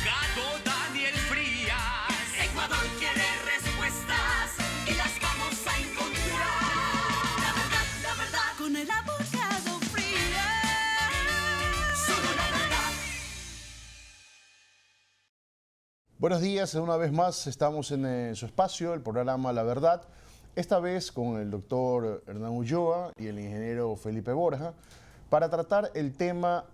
abogado Daniel Frías. Ecuador quiere respuestas y las vamos a encontrar. La verdad, con el abogado Frías. Solo la verdad. Buenos días, una vez más estamos en su espacio, el programa La Verdad, esta vez con el doctor Hernán Ulloa y el ingeniero Felipe Borja, para tratar el tema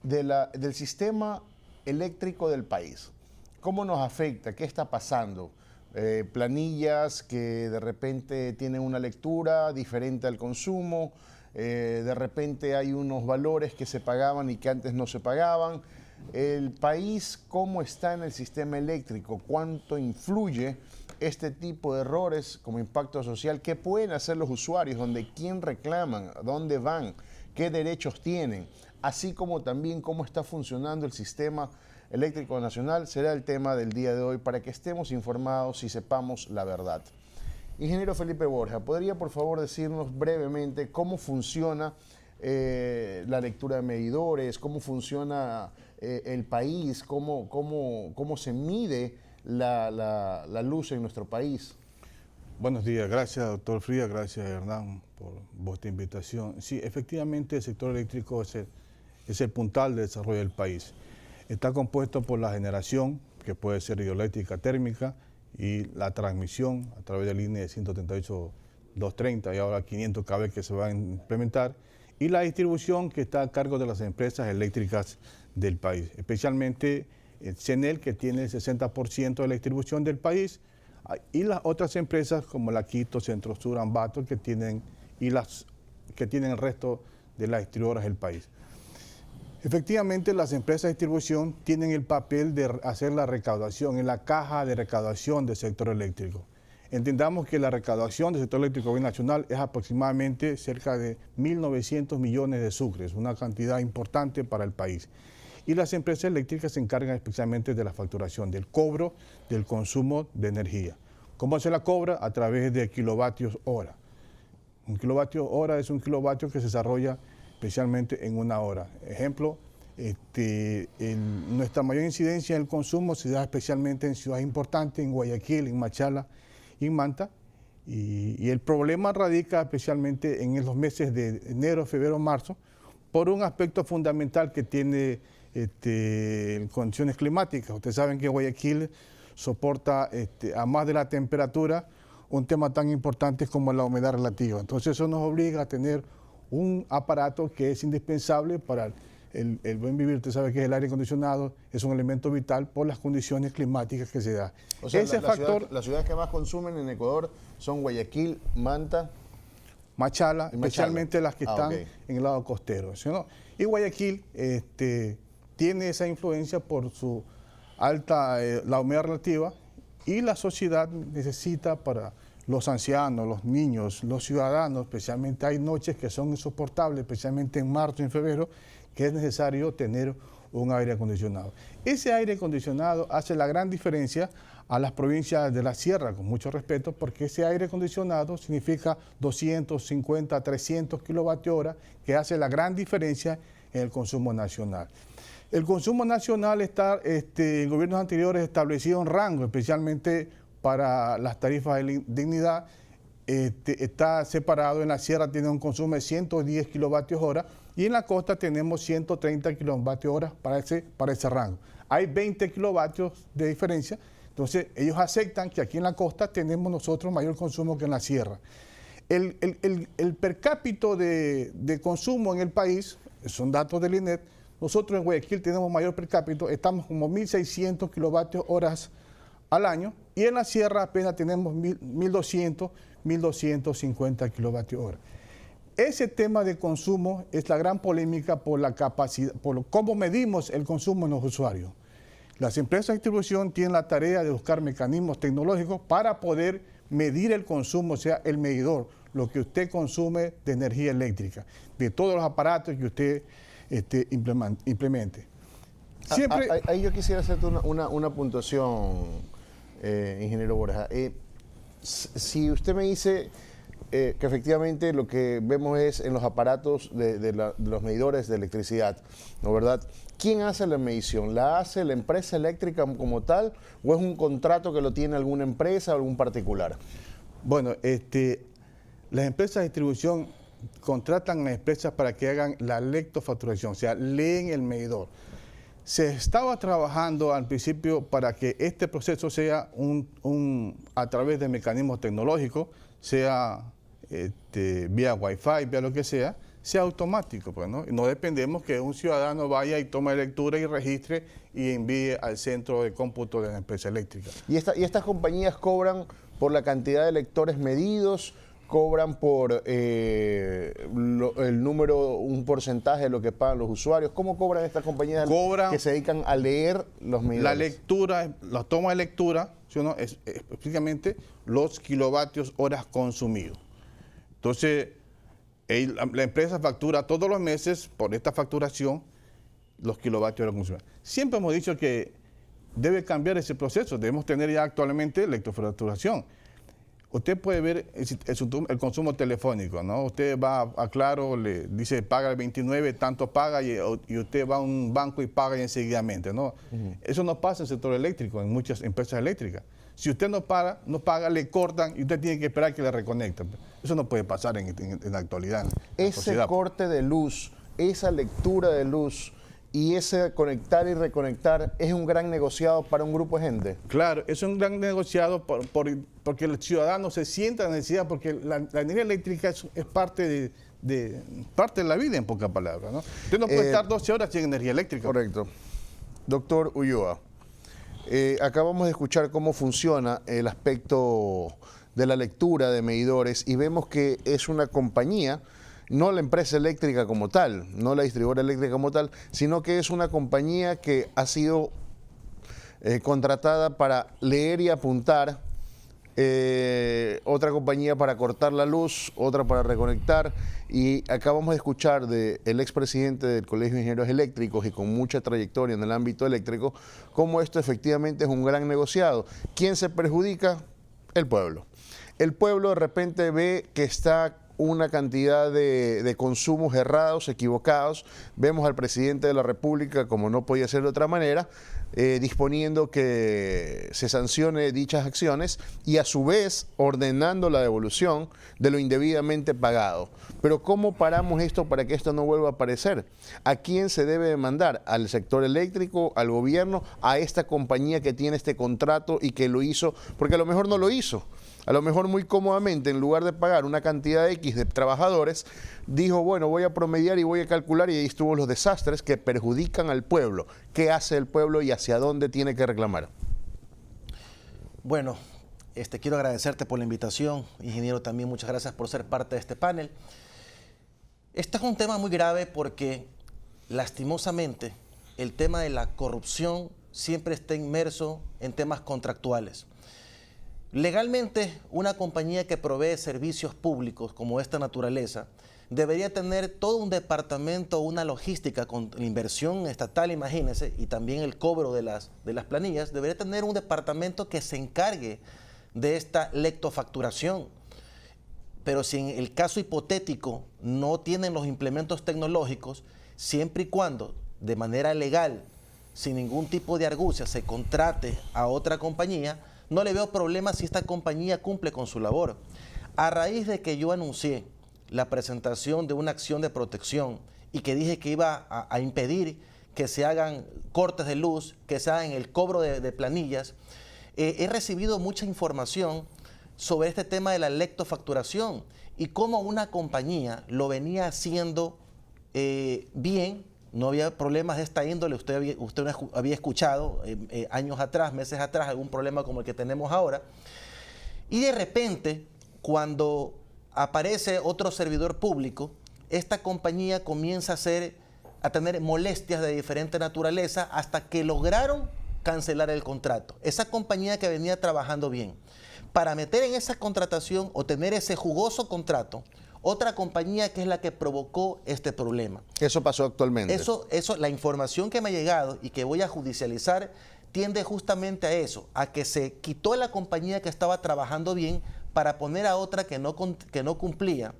del sistema eléctrico del país. ¿Cómo nos afecta? ¿Qué está pasando? Planillas que de repente tienen una lectura diferente al consumo, de repente hay unos valores que se pagaban y que antes no se pagaban. El país, ¿cómo está en el sistema eléctrico? ¿Cuánto influye este tipo de errores como impacto social? ¿Qué pueden hacer los usuarios? ¿Quién reclaman? ¿A dónde van? ¿Qué derechos tienen? Así como también cómo está funcionando el sistema eléctrico nacional, será el tema del día de hoy para que estemos informados y sepamos la verdad. Ingeniero Felipe Borja, ¿podría por favor decirnos brevemente cómo funciona la lectura de medidores, cómo funciona el país, cómo se mide la luz en nuestro país? Buenos días, gracias doctor Frías, gracias Hernán por vuestra invitación. Sí, efectivamente el sector eléctrico es el puntal de desarrollo del país. Está compuesto por la generación, que puede ser hidroeléctrica térmica, y la transmisión a través de líneas de 138, 230 y ahora 500 kV que se van a implementar, y la distribución que está a cargo de las empresas eléctricas del país, especialmente el CENEL, que tiene el 60% de la distribución del país, y las otras empresas como la Quito, Centro Sur, Ambato, que tienen el resto de las distribuidoras del país. Efectivamente, las empresas de distribución tienen el papel de hacer la recaudación en la caja de recaudación del sector eléctrico. Entendamos que la recaudación del sector eléctrico nacional es aproximadamente cerca de 1.900 millones de sucres, una cantidad importante para el país. Y las empresas eléctricas se encargan especialmente de la facturación, del cobro del consumo de energía. ¿Cómo se la cobra? A través de kilovatios hora. Un kilovatio hora es un kilovatio que se desarrolla especialmente en una hora. Ejemplo, nuestra mayor incidencia en el consumo se da especialmente en ciudades importantes, en Guayaquil, en Machala y en Manta. Y el problema radica especialmente en los meses de enero, febrero, marzo, por un aspecto fundamental que tiene condiciones climáticas. Ustedes saben que Guayaquil soporta a más de la temperatura un tema tan importante como la humedad relativa. Entonces eso nos obliga a tener un aparato que es indispensable para el buen vivir. Usted sabe que el aire acondicionado es un elemento vital por las condiciones climáticas que se da. O sea, las ciudades que más consumen en Ecuador son Guayaquil, Manta, Machala, especialmente las que están okay, en el lado costero, ¿sí, no? Y Guayaquil tiene esa influencia por su alta la humedad relativa, y la sociedad necesita para los ancianos, los niños, los ciudadanos, especialmente hay noches que son insoportables, especialmente en marzo y en febrero, que es necesario tener un aire acondicionado. Ese aire acondicionado hace la gran diferencia a las provincias de la sierra, con mucho respeto, porque ese aire acondicionado significa 250, 300 kilovatios hora, que hace la gran diferencia en el consumo nacional. El consumo nacional está, en gobiernos anteriores, establecido en rango, especialmente para las tarifas de dignidad, está separado. En la sierra tiene un consumo de 110 kilovatios hora y en la costa tenemos 130 kilovatios hora para ese rango. Hay 20 kilovatios de diferencia, entonces ellos aceptan que aquí en la costa tenemos nosotros mayor consumo que en la sierra. El per cápita de consumo en el país, son datos del INET, nosotros en Guayaquil tenemos mayor per cápita, estamos como 1.600 kilovatios horas al año, y en la sierra apenas tenemos 1.200, 1.250 kilovatios hora. Ese tema de consumo es la gran polémica por la capacidad, por cómo medimos el consumo en los usuarios. Las empresas de distribución tienen la tarea de buscar mecanismos tecnológicos para poder medir el consumo, o sea, el medidor, lo que usted consume de energía eléctrica, de todos los aparatos que usted implemente. Siempre... Ahí yo quisiera hacerte una puntuación, ingeniero Borja. Si usted me dice, que efectivamente lo que vemos es en los aparatos de los medidores de electricidad, ¿no verdad? ¿Quién hace la medición? ¿La hace la empresa eléctrica como tal o es un contrato que lo tiene alguna empresa o algún particular? Bueno, las empresas de distribución contratan a empresas para que hagan la lectofacturación, o sea, leen el medidor. Se estaba trabajando al principio para que este proceso sea a través de mecanismos tecnológicos, sea vía Wi-Fi, vía lo que sea automático, pues, ¿no? Y no dependemos que un ciudadano vaya y tome lectura y registre y envíe al centro de cómputo de la empresa eléctrica. ¿Y estas compañías cobran por la cantidad de lectores medidos? ¿Cobran por el número, un porcentaje de lo que pagan los usuarios? ¿Cómo cobran estas compañías que se dedican a leer los medidores? La lectura, la toma de lectura, ¿sí, no? Es específicamente los kilovatios horas consumidos. Entonces, la empresa factura todos los meses por esta facturación los kilovatios horas consumidos. Siempre hemos dicho que debe cambiar ese proceso. Debemos tener ya actualmente electrofacturación. Usted puede ver el consumo telefónico, ¿no? Usted va a Claro, le dice paga el 29, tanto paga y usted va a un banco y paga enseguidamente, ¿no? Eso no pasa en el sector eléctrico, en muchas empresas eléctricas. Si usted no paga, le cortan y usted tiene que esperar que le reconecten. Eso no puede pasar en la actualidad. Ese corte de luz, esa lectura de luz y ese conectar y reconectar es un gran negociado para un grupo de gente. Claro, es un gran negociado porque el ciudadano se sienta la necesidad, porque la energía eléctrica es parte de la vida, en pocas palabras, ¿no? Usted no puede estar 12 horas sin energía eléctrica. Correcto. Doctor Ulloa, acabamos de escuchar cómo funciona el aspecto de la lectura de medidores y vemos que es una compañía, no la empresa eléctrica como tal, no la distribuidora eléctrica como tal, sino que es una compañía que ha sido contratada para leer y apuntar, otra compañía para cortar la luz, otra para reconectar, y acabamos de escuchar del expresidente del Colegio de Ingenieros Eléctricos y con mucha trayectoria en el ámbito eléctrico, cómo esto efectivamente es un gran negociado. ¿Quién se perjudica? El pueblo. El pueblo de repente ve que está una cantidad de consumos errados, equivocados. Vemos al presidente de la República, como no podía ser de otra manera, disponiendo que se sancione dichas acciones y a su vez ordenando la devolución de lo indebidamente pagado. Pero ¿cómo paramos esto para que esto no vuelva a aparecer? ¿A quién se debe demandar? ¿Al sector eléctrico, al gobierno, a esta compañía que tiene este contrato y que lo hizo? Porque a lo mejor no lo hizo. A lo mejor muy cómodamente, en lugar de pagar una cantidad X de trabajadores, dijo, bueno, voy a promediar y voy a calcular, y ahí estuvo los desastres que perjudican al pueblo. ¿Qué hace el pueblo y hacia dónde tiene que reclamar? Bueno, quiero agradecerte por la invitación, ingeniero, también muchas gracias por ser parte de este panel. Este es un tema muy grave porque, lastimosamente, el tema de la corrupción siempre está inmerso en temas contractuales. Legalmente, una compañía que provee servicios públicos como esta naturaleza debería tener todo un departamento, una logística con inversión estatal, imagínense, y también el cobro de las planillas. Debería tener un departamento que se encargue de esta lectofacturación. Pero si en el caso hipotético no tienen los implementos tecnológicos, siempre y cuando de manera legal, sin ningún tipo de argucia, se contrate a otra compañía, no le veo problema si esta compañía cumple con su labor. A raíz de que yo anuncié la presentación de una acción de protección y que dije que iba a impedir que se hagan cortes de luz, que se hagan el cobro de planillas, he recibido mucha información sobre este tema de la lectofacturación y cómo una compañía lo venía haciendo bien. No había problemas de esta índole. Usted había escuchado años atrás, meses atrás, algún problema como el que tenemos ahora. Y de repente, cuando aparece otro servidor público, esta compañía comienza a tener molestias de diferente naturaleza hasta que lograron cancelar el contrato. Esa compañía que venía trabajando bien. Para meter en esa contratación o tener ese jugoso contrato, otra compañía que es la que provocó este problema. Eso pasó actualmente. La información que me ha llegado y que voy a judicializar tiende justamente a eso, a que se quitó la compañía que estaba trabajando bien para poner a otra que no cumplía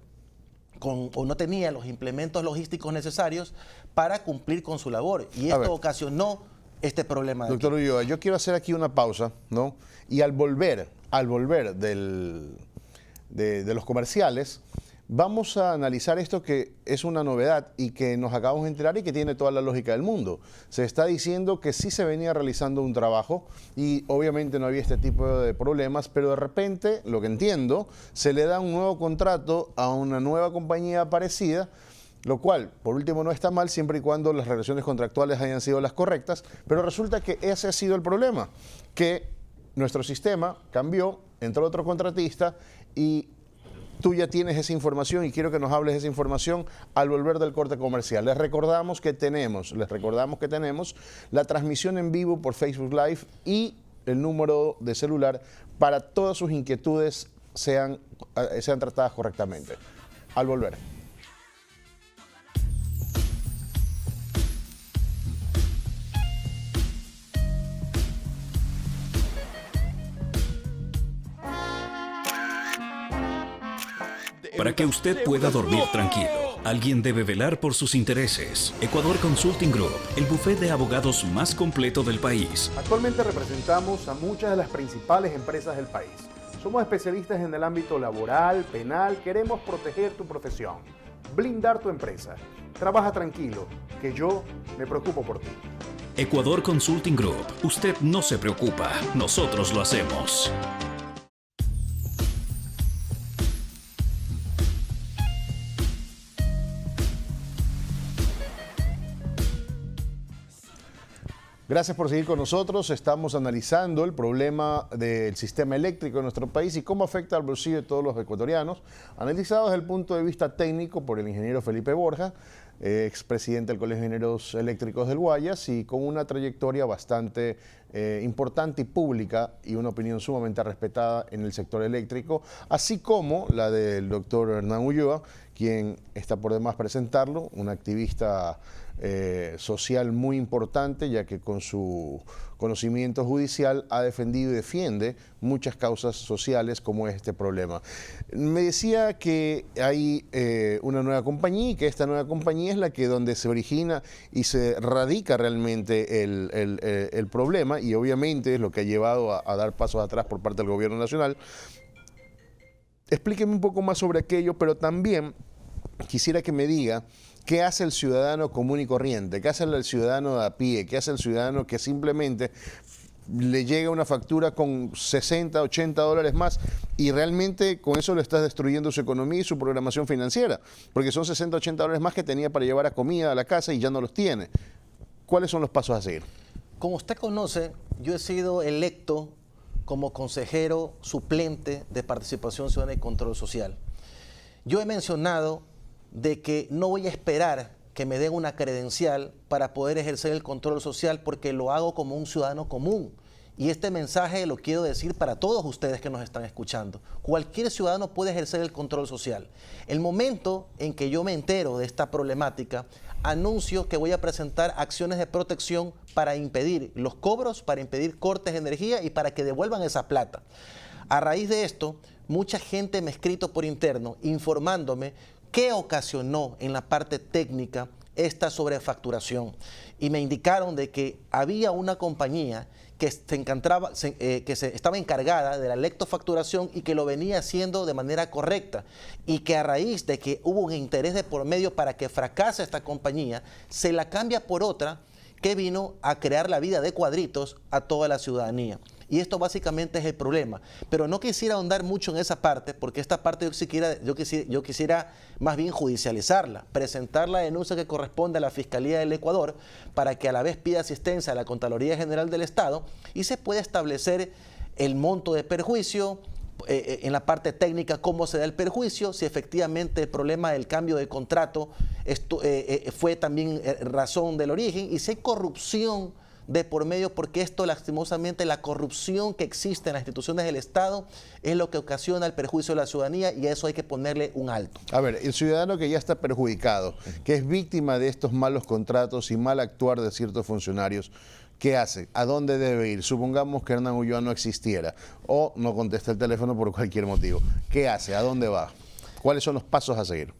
o no tenía los implementos logísticos necesarios para cumplir con su labor. Y esto ocasionó este problema. Doctor Ulloa, yo quiero hacer aquí una pausa, ¿no? Y al volver de los comerciales, vamos a analizar esto que es una novedad y que nos acabamos de enterar y que tiene toda la lógica del mundo. Se está diciendo que sí se venía realizando un trabajo y obviamente no había este tipo de problemas, pero de repente, lo que entiendo, se le da un nuevo contrato a una nueva compañía parecida, lo cual, por último, no está mal siempre y cuando las relaciones contractuales hayan sido las correctas, pero resulta que ese ha sido el problema, que nuestro sistema cambió, entró otro contratista y tú ya tienes esa información y quiero que nos hables de esa información al volver del corte comercial. Les recordamos que tenemos la transmisión en vivo por Facebook Live y el número de celular para todas sus inquietudes sean tratadas correctamente. Al volver. Para que usted pueda dormir tranquilo, alguien debe velar por sus intereses. Ecuador Consulting Group, el bufete de abogados más completo del país. Actualmente representamos a muchas de las principales empresas del país. Somos especialistas en el ámbito laboral, penal, queremos proteger tu profesión, blindar tu empresa. Trabaja tranquilo, que yo me preocupo por ti. Ecuador Consulting Group, usted no se preocupa, nosotros lo hacemos. Gracias por seguir con nosotros. Estamos analizando el problema del sistema eléctrico en nuestro país y cómo afecta al bolsillo de todos los ecuatorianos, analizado desde el punto de vista técnico por el ingeniero Felipe Borja, expresidente del Colegio de Ingenieros Eléctricos del Guayas y con una trayectoria bastante importante y pública y una opinión sumamente respetada en el sector eléctrico, así como la del doctor Hernán Ulloa, quien está por demás presentarlo, un activista social muy importante, ya que con su conocimiento judicial ha defendido y defiende muchas causas sociales como este problema. Me decía que hay una nueva compañía y que esta nueva compañía es la que donde se origina y se radica realmente el problema y obviamente es lo que ha llevado a dar pasos atrás por parte del gobierno nacional. Explíqueme un poco más sobre aquello, pero también quisiera que me diga qué hace el ciudadano común y corriente, qué hace el ciudadano de a pie, qué hace el ciudadano que simplemente le llega una factura con 60, 80 dólares más y realmente con eso le estás destruyendo su economía y su programación financiera, porque son 60, 80 dólares más que tenía para llevar a comida a la casa y ya no los tiene. ¿Cuáles son los pasos a seguir? Como usted conoce, yo he sido electo como consejero suplente de Participación Ciudadana y Control Social. Yo he mencionado de que no voy a esperar que me den una credencial para poder ejercer el control social porque lo hago como un ciudadano común. Y este mensaje lo quiero decir para todos ustedes que nos están escuchando. Cualquier ciudadano puede ejercer el control social. El momento en que yo me entero de esta problemática, anuncio que voy a presentar acciones de protección para impedir los cobros, para impedir cortes de energía y para que devuelvan esa plata. A raíz de esto, mucha gente me ha escrito por interno informándome qué ocasionó en la parte técnica esta sobrefacturación. Y me indicaron de que había una compañía que estaba encargada de la lectofacturación y que lo venía haciendo de manera correcta. Y que a raíz de que hubo un interés de por medio para que fracase esta compañía, se la cambia por otra que vino a crear la vida de cuadritos a toda la ciudadanía. Y esto básicamente es el problema. Pero no quisiera ahondar mucho en esa parte, porque esta parte yo quisiera más bien judicializarla, presentar la denuncia que corresponde a la Fiscalía del Ecuador para que a la vez pida asistencia a la Contraloría General del Estado y se pueda establecer el monto de perjuicio, en la parte técnica cómo se da el perjuicio, si efectivamente el problema del cambio de contrato fue también razón del origen y si hay corrupción de por medio, porque esto lastimosamente, la corrupción que existe en las instituciones del Estado es lo que ocasiona el perjuicio de la ciudadanía y a eso hay que ponerle un alto. A ver, el ciudadano que ya está perjudicado, que es víctima de estos malos contratos y mal actuar de ciertos funcionarios, ¿qué hace? ¿A dónde debe ir? Supongamos que Hernán Ulloa no existiera o no contesta el teléfono por cualquier motivo. ¿Qué hace? ¿A dónde va? ¿Cuáles son los pasos a seguir?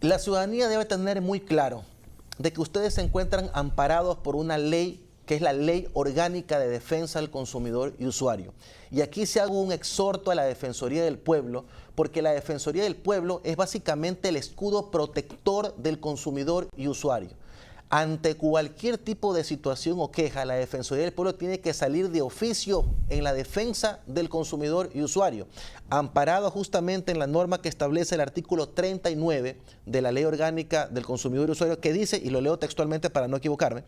La ciudadanía debe tener muy claro de que ustedes se encuentran amparados por una ley que es la Ley Orgánica de Defensa del Consumidor y Usuario. Y aquí se hago un exhorto a la Defensoría del Pueblo, porque la Defensoría del Pueblo es básicamente el escudo protector del consumidor y usuario. Ante cualquier tipo de situación o queja, la Defensoría del Pueblo tiene que salir de oficio en la defensa del consumidor y usuario, amparado justamente en la norma que establece el artículo 39 de la Ley Orgánica del Consumidor y Usuario, que dice, y lo leo textualmente para no equivocarme: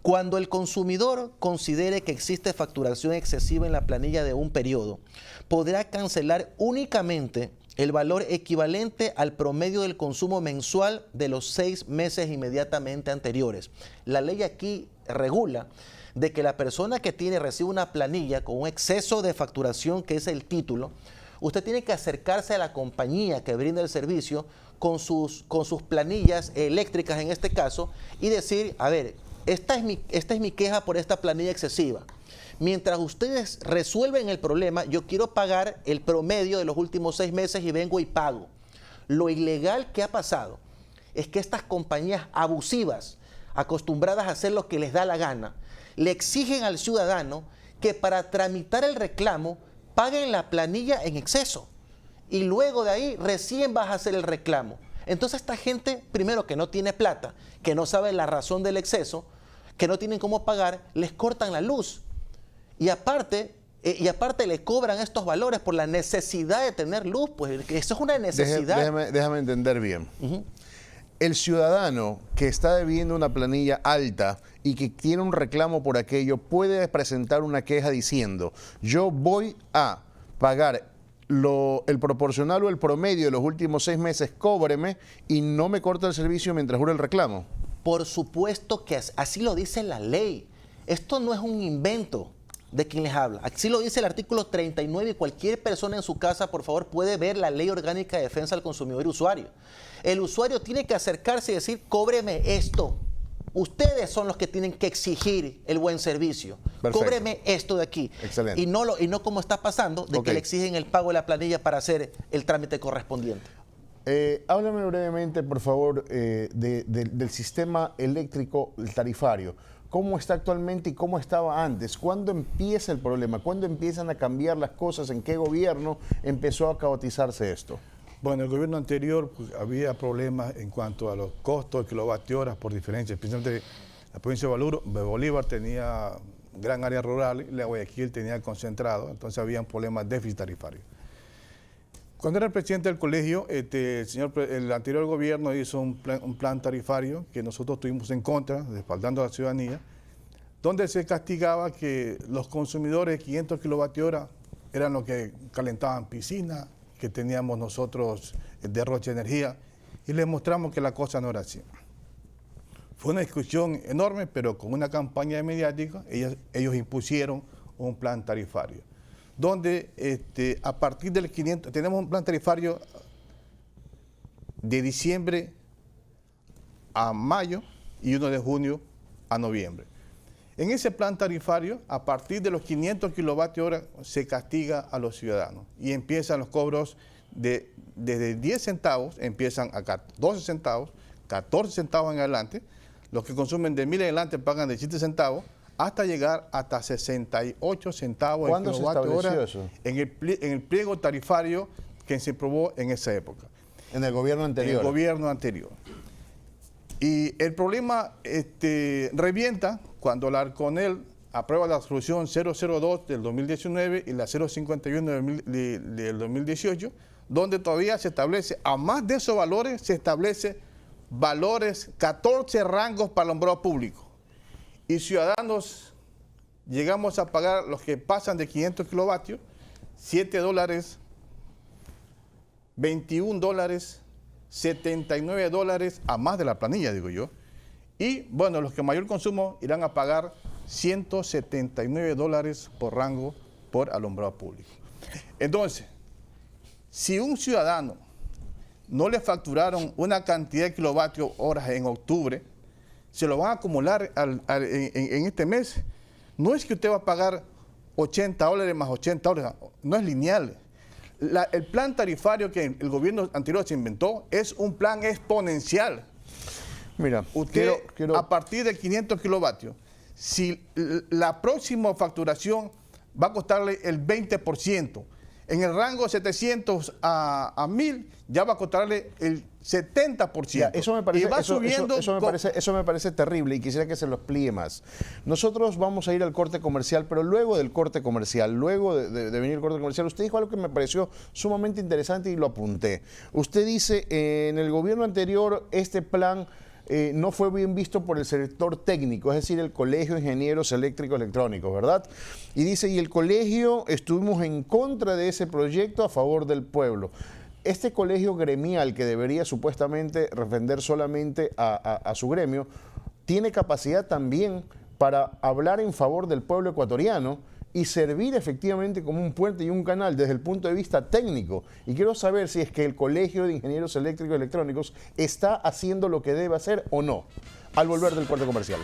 cuando el consumidor considere que existe facturación excesiva en la planilla de un periodo, podrá cancelar únicamente el valor equivalente al promedio del consumo mensual de los 6 meses inmediatamente anteriores. La ley aquí regula de que la persona que recibe una planilla con un exceso de facturación, que es el título, usted tiene que acercarse a la compañía que brinda el servicio con sus planillas eléctricas en este caso y decir, a ver, esta es mi queja por esta planilla excesiva. Mientras ustedes resuelven el problema, yo quiero pagar el promedio de los últimos 6 meses y vengo y pago. Lo ilegal que ha pasado es que estas compañías abusivas, acostumbradas a hacer lo que les da la gana, le exigen al ciudadano que para tramitar el reclamo paguen la planilla en exceso. Y luego de ahí recién vas a hacer el reclamo. Entonces esta gente, primero que no tiene plata, que no sabe la razón del exceso, que no tienen cómo pagar, les cortan la luz. Y aparte le cobran estos valores por la necesidad de tener luz, pues eso es una necesidad. Déjame entender bien. El ciudadano que está debiendo una planilla alta y que tiene un reclamo por aquello puede presentar una queja diciendo, yo voy a pagar el proporcional o el promedio de los últimos 6 meses, cóbreme y no me corta el servicio mientras dura el reclamo. Por supuesto que así lo dice la ley. Esto no es un invento de quien les habla. Así lo dice el artículo 39 y cualquier persona en su casa, por favor, puede ver la Ley Orgánica de Defensa del Consumidor y Usuario. El usuario tiene que acercarse y decir, cóbreme esto. Ustedes son los que tienen que exigir el buen servicio. Perfecto. Cóbreme esto de aquí. Excelente. Y no como está pasando, de que le exigen el pago de la planilla para hacer el trámite correspondiente. Háblame brevemente, por favor, del sistema eléctrico tarifario. ¿Cómo está actualmente y cómo estaba antes? ¿Cuándo empieza el problema? ¿Cuándo empiezan a cambiar las cosas? ¿En qué gobierno empezó a caotizarse esto? Bueno, el gobierno anterior había problemas en cuanto a los costos de kilovatio horas por diferencia. Especialmente la provincia de Bolívar tenía gran área rural y la Guayaquil tenía concentrado, entonces había problemas de déficit tarifario. Cuando era el presidente del colegio, el anterior gobierno hizo un plan tarifario que nosotros estuvimos en contra, respaldando a la ciudadanía, donde se castigaba que los consumidores de 500 kilovatios hora eran los que calentaban piscinas, que teníamos nosotros derroche de energía, y les mostramos que la cosa no era así. Fue una discusión enorme, pero con una campaña mediática, ellos impusieron un plan tarifario, donde a partir del 500, tenemos un plan tarifario de diciembre a mayo y uno de junio a noviembre. En ese plan tarifario, a partir de los 500 kilovatios hora, se castiga a los ciudadanos y empiezan los cobros desde 10 centavos, empiezan a 12 centavos, 14 centavos en adelante. Los que consumen de 1000 en adelante pagan de 7 centavos, hasta llegar hasta 68 centavos ¿Cuándo el se kilovatio hora estableció eso? en el pliego tarifario que se aprobó en esa época. En el gobierno anterior. En el gobierno anterior. Y el problema revienta cuando la Arconel aprueba la resolución 002 del 2019 y la 051 del 2018, donde todavía se establece, a más de esos valores, se establece valores, 14 rangos para el alumbrado público. Y ciudadanos llegamos a pagar, los que pasan de 500 kilovatios, $7, $21, $79 a más de la planilla, digo yo. Y bueno, los que mayor consumo irán a pagar $179 por rango por alumbrado público. Entonces, si un ciudadano no le facturaron una cantidad de kilovatios horas en octubre, se lo van a acumular en este mes. No es que usted va a pagar $80 más $80, no es lineal. El plan tarifario que el gobierno anterior se inventó es un plan exponencial. Mira, Usted, a partir de 500 kilovatios, si la próxima facturación va a costarle el 20%, en el rango 700 a 1000 ya va a costarle el 70%. Ya, eso me parece, y va eso me parece terrible y quisiera que se lo explique más. Nosotros vamos a ir al corte comercial, pero luego del corte comercial, luego de venir el corte comercial, usted dijo algo que me pareció sumamente interesante y lo apunté. Usted dice, en el gobierno anterior este plan no fue bien visto por el sector técnico, es decir, el Colegio de Ingenieros Eléctricos Electrónicos, ¿verdad? Y dice, y el colegio estuvimos en contra de ese proyecto a favor del pueblo. Este colegio gremial que debería supuestamente defender solamente a su gremio, tiene capacidad también para hablar en favor del pueblo ecuatoriano y servir efectivamente como un puente y un canal desde el punto de vista técnico. Y quiero saber si es que el Colegio de Ingenieros Eléctricos y Electrónicos está haciendo lo que debe hacer o no, al volver del corte comercial.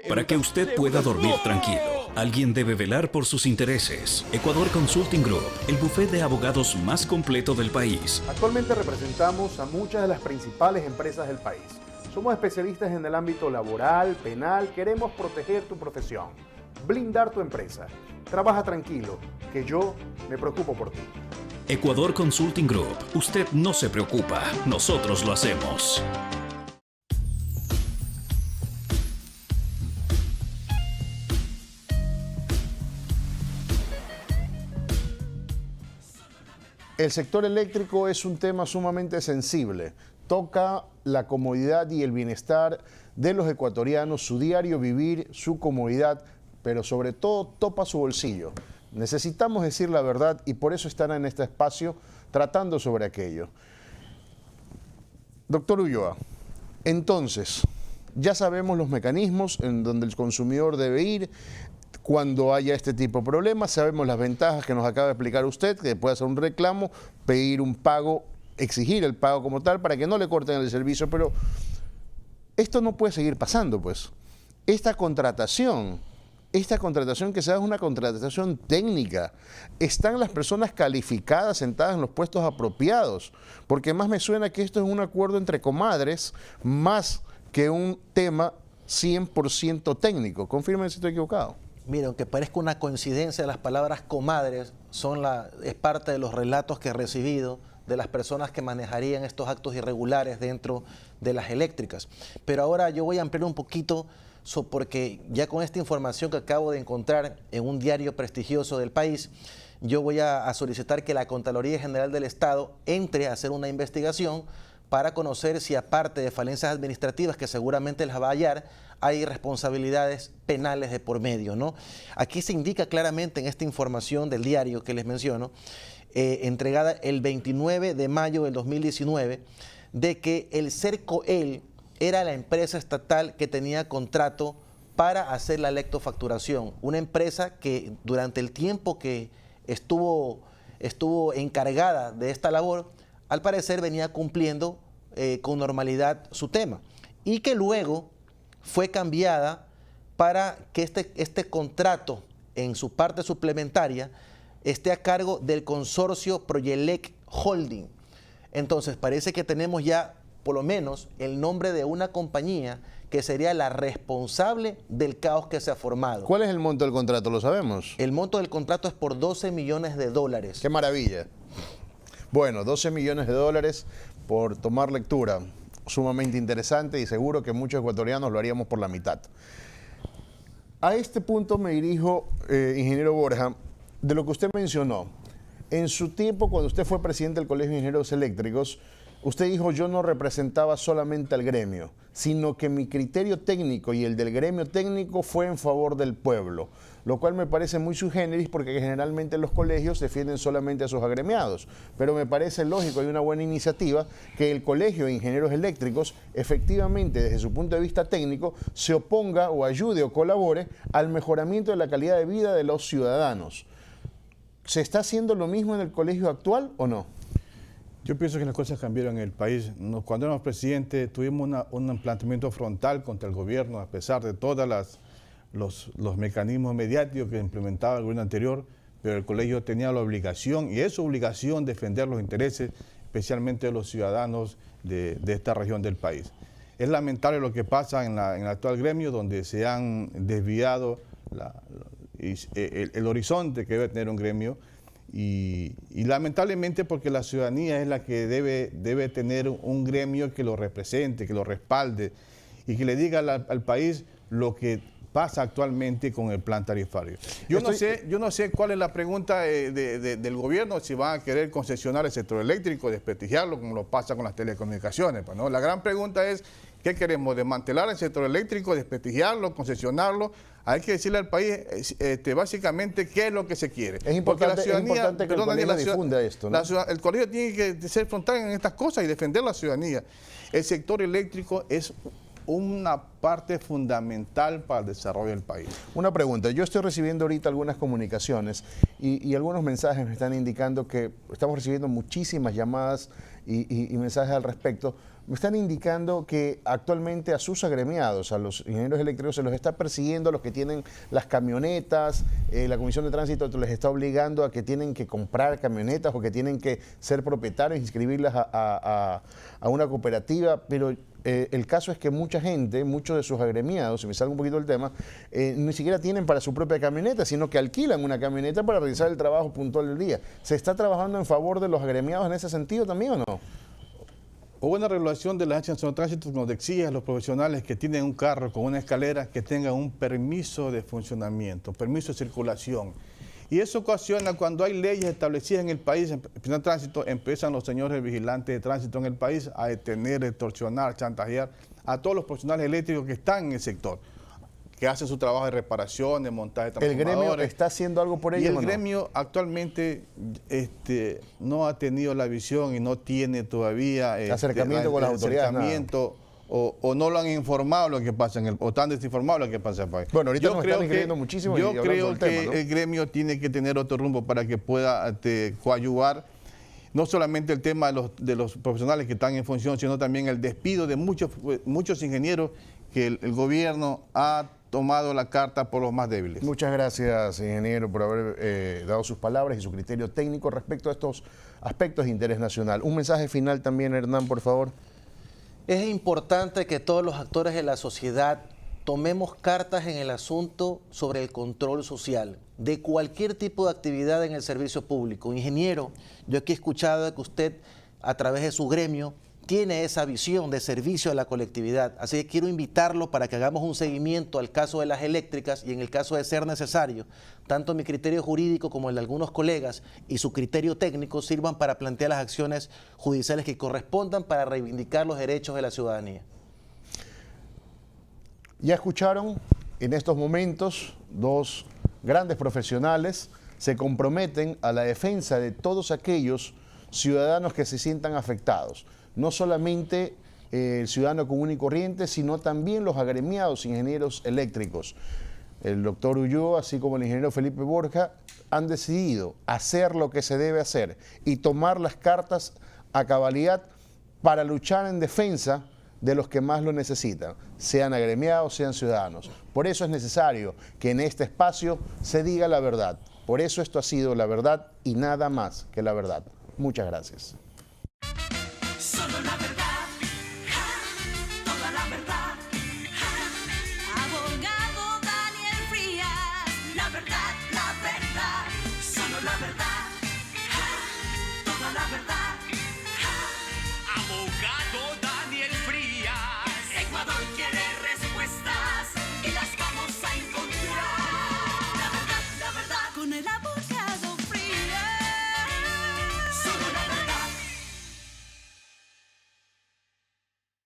Para que usted pueda dormir tranquilo, alguien debe velar por sus intereses. Ecuador Consulting Group, el bufete de abogados más completo del país. Actualmente representamos a muchas de las principales empresas del país. Somos especialistas en el ámbito laboral, penal, queremos proteger tu profesión, blindar tu empresa. Trabaja tranquilo, que yo me preocupo por ti. Ecuador Consulting Group, usted no se preocupa, nosotros lo hacemos. El sector eléctrico es un tema sumamente sensible. Toca la comodidad y el bienestar de los ecuatorianos, su diario vivir, su comodidad, pero sobre todo topa su bolsillo. Necesitamos decir la verdad y por eso están en este espacio tratando sobre aquello. Doctor Ulloa, entonces, ya sabemos los mecanismos en donde el consumidor debe ir cuando haya este tipo de problemas, sabemos las ventajas que nos acaba de explicar usted, que puede hacer un reclamo, pedir un pago, exigir el pago como tal para que no le corten el servicio, pero esto no puede seguir pasando, pues. Esta contratación que se da es una contratación técnica. Están las personas calificadas sentadas en los puestos apropiados, porque más me suena que esto es un acuerdo entre comadres más que un tema 100% técnico. Confirmen si estoy equivocado. Mira, aunque parezca una coincidencia, las palabras comadres es parte de los relatos que he recibido de las personas que manejarían estos actos irregulares dentro de las eléctricas. Pero ahora yo voy a ampliar un poquito, porque ya con esta información que acabo de encontrar en un diario prestigioso del país, yo voy a solicitar que la Contraloría General del Estado entre a hacer una investigación para conocer si, aparte de falencias administrativas que seguramente las va a hallar, hay responsabilidades penales de por medio, ¿no? Aquí se indica claramente en esta información del diario que les menciono, entregada el 29 de mayo del 2019, de que el Cercoel era la empresa estatal que tenía contrato para hacer la lectofacturación. Una empresa que durante el tiempo que estuvo encargada de esta labor, al parecer venía cumpliendo con normalidad su tema. Y que luego fue cambiada para que este contrato en su parte suplementaria esté a cargo del consorcio Proyelec Holding. Entonces parece que tenemos ya por lo menos el nombre de una compañía que sería la responsable del caos que se ha formado. ¿Cuál es el monto del contrato? ¿Lo sabemos? El monto del contrato es por $12 millones. ¡Qué maravilla! Bueno, $12 millones por tomar lectura. Sumamente interesante y seguro que muchos ecuatorianos lo haríamos por la mitad. A este punto me dirijo, ingeniero Borja, de lo que usted mencionó. En su tiempo, cuando usted fue presidente del Colegio de Ingenieros Eléctricos, usted dijo, yo no representaba solamente al gremio, sino que mi criterio técnico y el del gremio técnico fue en favor del pueblo, lo cual me parece muy sui generis porque generalmente los colegios defienden solamente a sus agremiados, pero me parece lógico y una buena iniciativa que el Colegio de Ingenieros Eléctricos efectivamente desde su punto de vista técnico se oponga o ayude o colabore al mejoramiento de la calidad de vida de los ciudadanos. ¿Se está haciendo lo mismo en el colegio actual o no? Yo pienso que las cosas cambiaron en el país. Cuando éramos presidentes tuvimos un planteamiento frontal contra el gobierno, a pesar de todos los mecanismos mediáticos que implementaba el gobierno anterior, pero el colegio tenía la obligación, y es su obligación, defender los intereses, especialmente de los ciudadanos de esta región del país. Es lamentable lo que pasa en el actual gremio, donde se han desviado el horizonte que debe tener un gremio, y lamentablemente porque la ciudadanía es la que debe tener un gremio que lo represente, que lo respalde y que le diga al país lo que pasa actualmente con el plan tarifario. Yo no sé cuál es la pregunta del gobierno, si van a querer concesionar el sector eléctrico, desprestigiarlo como lo pasa con las telecomunicaciones, ¿no? La gran pregunta es, ¿qué queremos? ¿Desmantelar el sector eléctrico, desprestigiarlo, concesionarlo? Hay que decirle al país básicamente qué es lo que se quiere. Es importante, que el colegio difunda esto, ¿no? El colegio tiene que ser frontal en estas cosas y defender la ciudadanía. El sector eléctrico es una parte fundamental para el desarrollo del país. Una pregunta, yo estoy recibiendo ahorita algunas comunicaciones y algunos mensajes me están indicando que estamos recibiendo muchísimas llamadas y mensajes al respecto. Me están indicando que actualmente a sus agremiados, a los ingenieros eléctricos, se los está persiguiendo a los que tienen las camionetas, la Comisión de Tránsito les está obligando a que tienen que comprar camionetas o que tienen que ser propietarios, inscribirlas a una cooperativa, pero el caso es que mucha gente, muchos de sus agremiados, si me salgo un poquito del tema, ni siquiera tienen para su propia camioneta, sino que alquilan una camioneta para realizar el trabajo puntual del día. ¿Se está trabajando en favor de los agremiados en ese sentido también o no? Hubo una regulación de la Agencia Nacional de Tránsito donde exige a los profesionales que tienen un carro con una escalera que tengan un permiso de funcionamiento, permiso de circulación. Y eso ocasiona cuando hay leyes establecidas en el país, en el tránsito, empiezan los señores vigilantes de tránsito en el país a detener, extorsionar, chantajear a todos los profesionales eléctricos que están en el sector, que hacen su trabajo de reparación, de montaje de transformadores. ¿El gremio está haciendo algo por ello? Y el gremio actualmente no ha tenido la visión y no tiene todavía acercamiento con las autoridades. O no lo han informado lo que pasa o están desinformados lo que pasa en el país. Bueno, ahorita nos están escribiendo muchísimo. Yo creo que el gremio tiene que tener otro rumbo para que pueda coadyuvar no solamente el tema de los profesionales que están en función, sino también el despido de muchos ingenieros que el gobierno ha tomado la carta por los más débiles. Muchas gracias, ingeniero, por haber dado sus palabras y su criterio técnico respecto a estos aspectos de interés nacional. Un mensaje final también, Hernán, por favor. Es importante que todos los actores de la sociedad tomemos cartas en el asunto sobre el control social de cualquier tipo de actividad en el servicio público. Ingeniero, yo aquí he escuchado que usted, a través de su gremio, tiene esa visión de servicio a la colectividad. Así que quiero invitarlo para que hagamos un seguimiento al caso de las eléctricas y en el caso de ser necesario, tanto mi criterio jurídico como el de algunos colegas y su criterio técnico sirvan para plantear las acciones judiciales que correspondan para reivindicar los derechos de la ciudadanía. Ya escucharon, en estos momentos, dos grandes profesionales se comprometen a la defensa de todos aquellos ciudadanos que se sientan afectados. No solamente el ciudadano común y corriente, sino también los agremiados ingenieros eléctricos. El doctor Ulloa, así como el ingeniero Felipe Borja, han decidido hacer lo que se debe hacer y tomar las cartas a cabalidad para luchar en defensa de los que más lo necesitan, sean agremiados, sean ciudadanos. Por eso es necesario que en este espacio se diga la verdad. Por eso esto ha sido la verdad y nada más que la verdad. Muchas gracias.